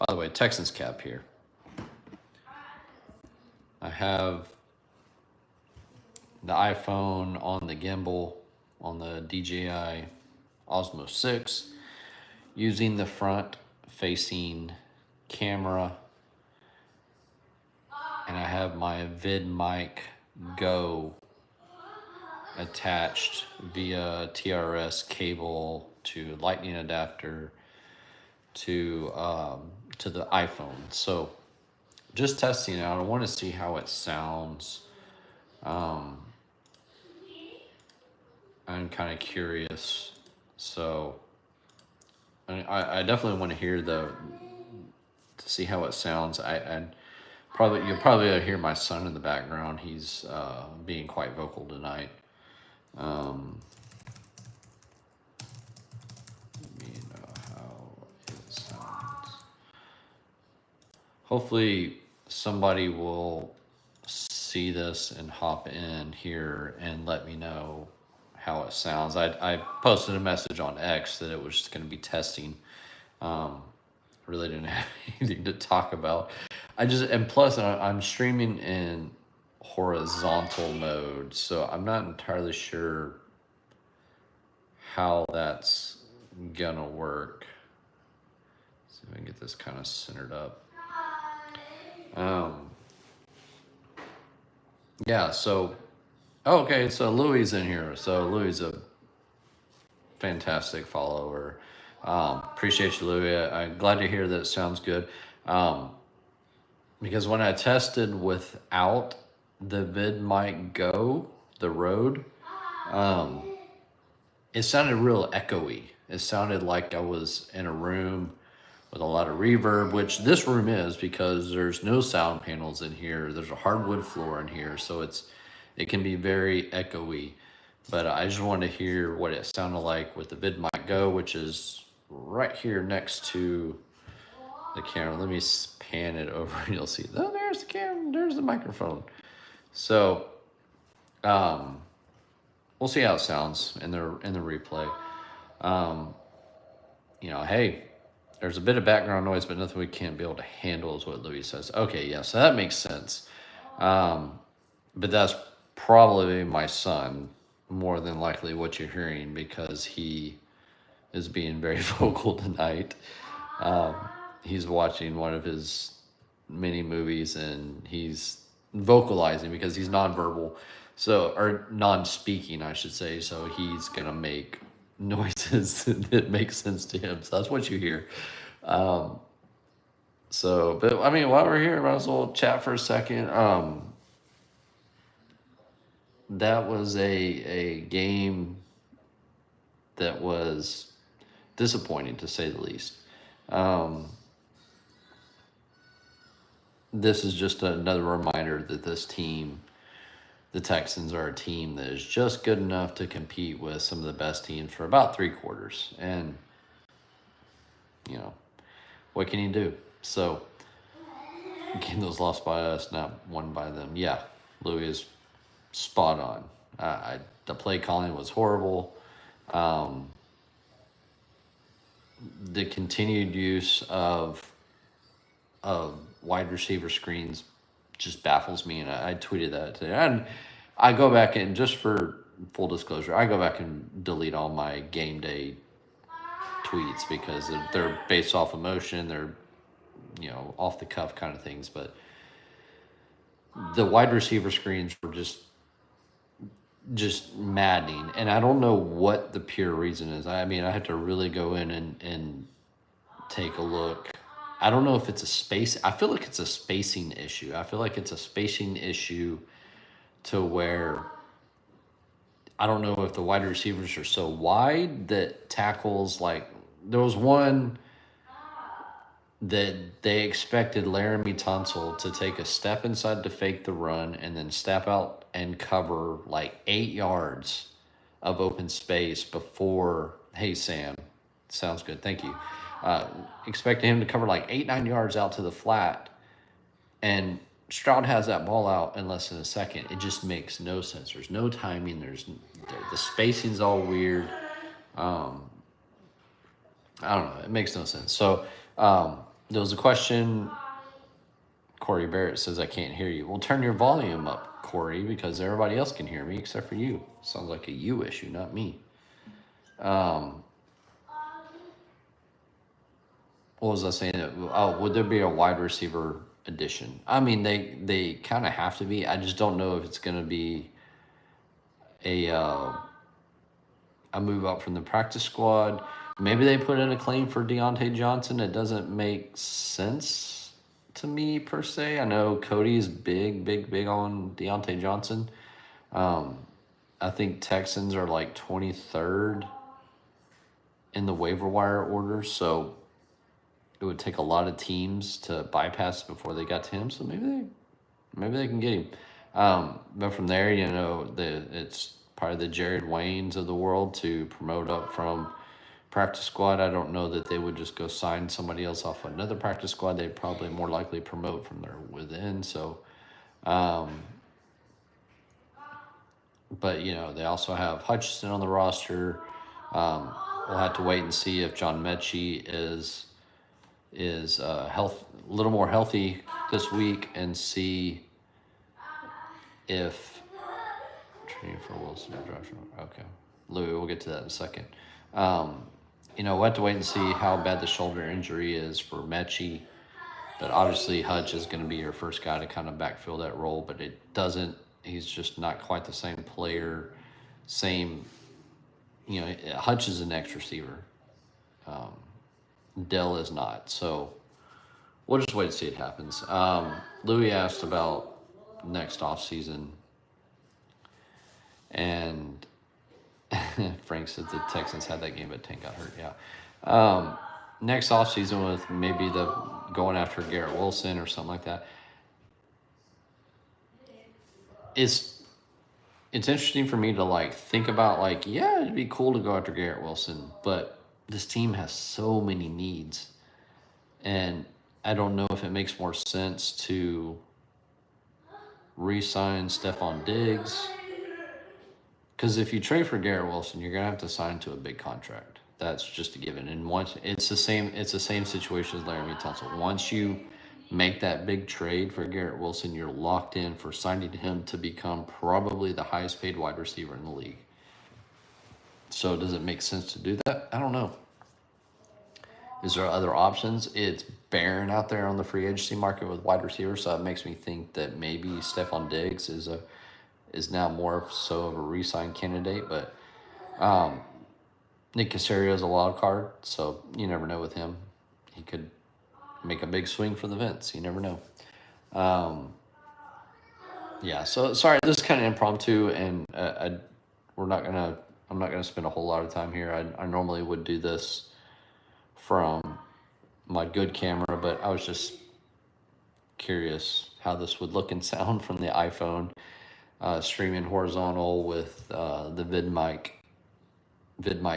By the way, Texans cap here. I have the iPhone on the gimbal on the DJI Osmo 6 using the front facing camera, and I have my VidMic Go attached via TRS cable to lightning adapter to the iPhone. So just testing it out. I want to see how it sounds. I'm kind of curious. So I definitely want to hear to see how it sounds. You'll probably hear my son in the background. He's being quite vocal tonight. Let me know how it sounds. Hopefully somebody will see this and hop in here and let me know how it sounds. I posted a message on X that it was just going to be testing. Really didn't have anything to talk about. And plus I'm streaming in horizontal mode, so I'm not entirely sure how that's gonna work. Let's see if I can get this kind of centered up. Yeah, so okay, so Louis is in here. So Louis is a fantastic follower. Appreciate you, Louis. I'm glad to hear that it sounds good. Because when I tested without the VidMic Go, the Rode, it sounded real echoey. It sounded like I was in a room with a lot of reverb, which this room is because there's no sound panels in here. There's a hardwood floor in here, so it can be very echoey. But I just wanted to hear what it sounded like with the VidMic Go, which is right here next to the camera. Let me pan it over and you'll see. Oh, there's the camera. There's the microphone. So, we'll see how it sounds in the replay. Hey, there's a bit of background noise, but nothing we can't be able to handle is what Louis says. Okay, yeah, so that makes sense. But that's probably my son, more than likely what you're hearing, because he is being very vocal tonight. He's watching one of his mini movies and he's vocalizing because he's nonverbal, or non-speaking, I should say. So he's gonna make noises that make sense to him. So that's what you hear. But I mean, while we're here, might as well chat for a second. That was a game that was disappointing, to say the least. This is just another reminder that this team, the Texans, are a team that is just good enough to compete with some of the best teams for about 3 quarters. And, what can you do? So, game was lost by us, not won by them. Yeah, Louis is spot on. The play calling was horrible. The continued use of wide receiver screens just baffles me, and I tweeted that today. And I go back and, just for full disclosure, I go back and delete all my game day tweets because they're based off emotion. They're off the cuff kind of things. But the wide receiver screens were just maddening, and I don't know what the pure reason is. I mean, I had to really go in and take a look. I don't know if it's I feel like it's a spacing issue. I feel like it's a spacing issue to where I don't know if the wide receivers are so wide that tackles, like, there was one that they expected Laramie Tunsil to take a step inside to fake the run and then step out and cover like 8 yards of open space before, hey, Sam, sounds good, thank you. Expecting him to cover like 8-9 yards out to the flat, and Stroud has that ball out in less than a second. It just makes no sense. There's no timing. The spacing's all weird. I don't know. It makes no sense. So There was a question. Corey Barrett says, I can't hear you. Well, turn your volume up, Corey, because everybody else can hear me except for you. Sounds like a you issue, not me. What was I saying? Oh, would there be a wide receiver addition? I mean, they kind of have to be. I just don't know if it's going to be a a move up from the practice squad. Maybe they put in a claim for Deontay Johnson. It doesn't make sense to me per se. I know Cody's big on Deontay Johnson. I think Texans are like 23rd in the waiver wire order, so it would take a lot of teams to bypass before they got to him. So maybe they can get him. But from there, it's probably the Jared Waynes of the world to promote up from practice squad. I don't know that they would just go sign somebody else off another practice squad. They'd probably more likely promote from their within. So, but they also have Hutchinson on the roster. We'll have to wait and see if John Mechie is a little more healthy this week, and see if training for Wilson. Okay, Louis, we'll get to that in a second. We'll have to wait and see how bad the shoulder injury is for Mechie. But obviously, Hutch is going to be your first guy to kind of backfill that role. But he's just not quite the same player. Hutch is an X receiver. Dell is not. So we'll just wait to see it happens. Louis asked about next offseason. And Frank said the Texans had that game, but Tank got hurt. Yeah. Next offseason with maybe the going after Garrett Wilson or something like that. It's interesting for me to think about it'd be cool to go after Garrett Wilson, but this team has so many needs, and I don't know if it makes more sense to re-sign Stephon Diggs, because if you trade for Garrett Wilson, you're gonna have to sign to a big contract. That's just a given. And once it's the same situation as Laramie Tunsil. Once you make that big trade for Garrett Wilson, you're locked in for signing him to become probably the highest paid wide receiver in the league. So does it make sense to do that? I don't know. Is there other options? It's barren out there on the free agency market with wide receivers, so it makes me think that maybe Stephon Diggs is now more so of a re-sign candidate. But Nick Caserio is a wild card, so you never know with him. He could make a big swing for the Vince. You never know. So sorry, this is kind of impromptu, and I'm not gonna spend a whole lot of time here. I normally would do this from my good camera, but I was just curious how this would look and sound from the iPhone, streaming horizontal with the VidMic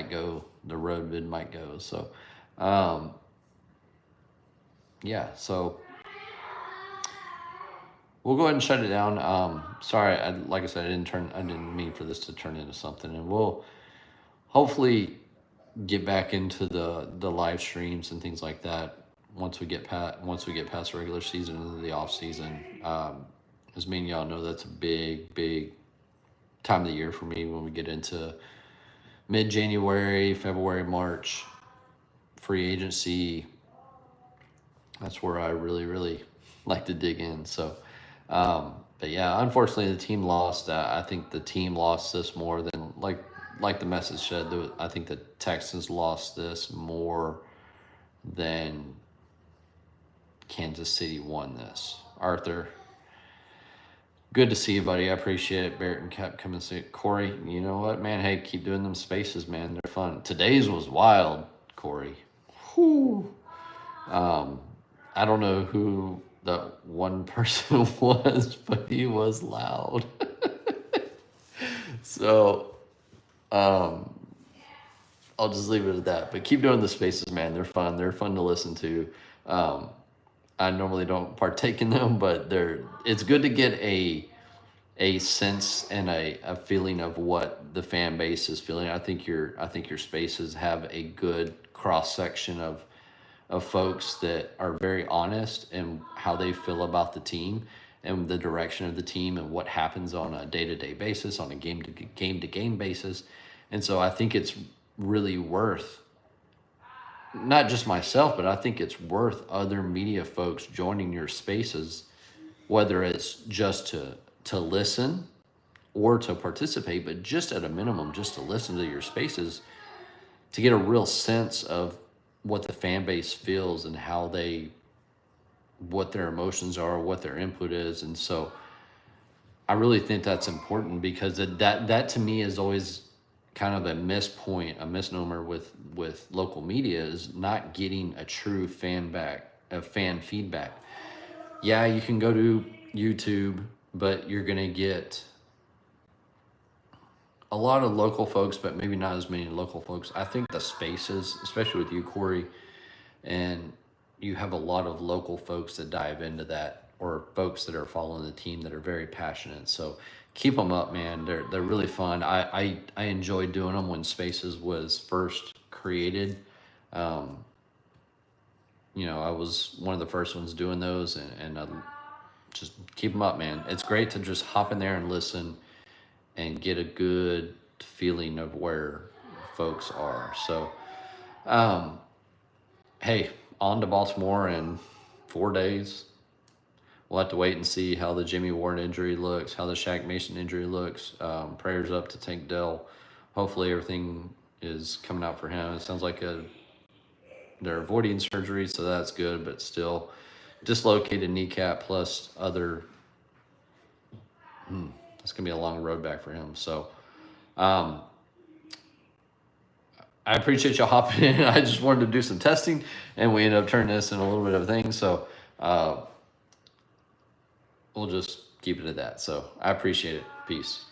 Go, the Rode VidMic Go. So, so we'll go ahead and shut it down. Sorry, like I said, I didn't mean for this to turn into something, and we'll hopefully get back into the live streams and things like that once we get past the regular season into the off season. As many of y'all know, that's a big time of the year for me when we get into mid-January, February, March, free agency. That's where I really like to dig in. So, but yeah, unfortunately the team lost. I think the team lost this more than like the message said. I think the Texans lost this more than Kansas City won this. Arthur, good to see you, buddy. I appreciate it. Barrett and Cap coming to see it. Corey, you know what, man? Hey, keep doing them spaces, man. They're fun. Today's was wild, Corey. Whew. I don't know who the one person was, but he was loud. So, I'll just leave it at that. But keep doing the spaces, man. They're fun. They're fun to listen to. I normally don't partake in them, but it's good to get a sense and a feeling of what the fan base is feeling. I think your spaces have a good cross section of of folks that are very honest in how they feel about the team and the direction of the team and what happens on a day-to-day basis, on a game-to-game basis. And so I think it's really worth, not just myself, but I think it's worth other media folks joining your spaces, whether it's just to listen or to participate, but just at a minimum, just to listen to your spaces to get a real sense of what the fan base feels and how they, what their emotions are, what their input is. And so I really think that's important because that to me is always kind of a a misnomer with local media, is not getting a true fan feedback. Yeah, you can go to YouTube, but you're gonna get a lot of local folks, but maybe not as many local folks. I think the spaces, especially with you, Corey, and you have a lot of local folks that dive into that, or folks that are following the team that are very passionate. So keep them up, man. They're really fun. I enjoyed doing them when Spaces was first created. Um, I was one of the first ones doing those, and just keep them up, man. It's great to just hop in there and listen and get a good feeling of where folks are. So, um, hey, on to Baltimore in 4 days. We'll have to wait and see how the Jimmy Ward injury looks, how the Shaq Mason injury looks. Prayers up to Tank Dell. Hopefully everything is coming out for him. It sounds like they're avoiding surgery, so that's good, but still dislocated kneecap plus other. It's going to be a long road back for him. So I appreciate y'all hopping in. I just wanted to do some testing, and we ended up turning this in a little bit of a thing. So we'll just keep it at that. So I appreciate it. Peace.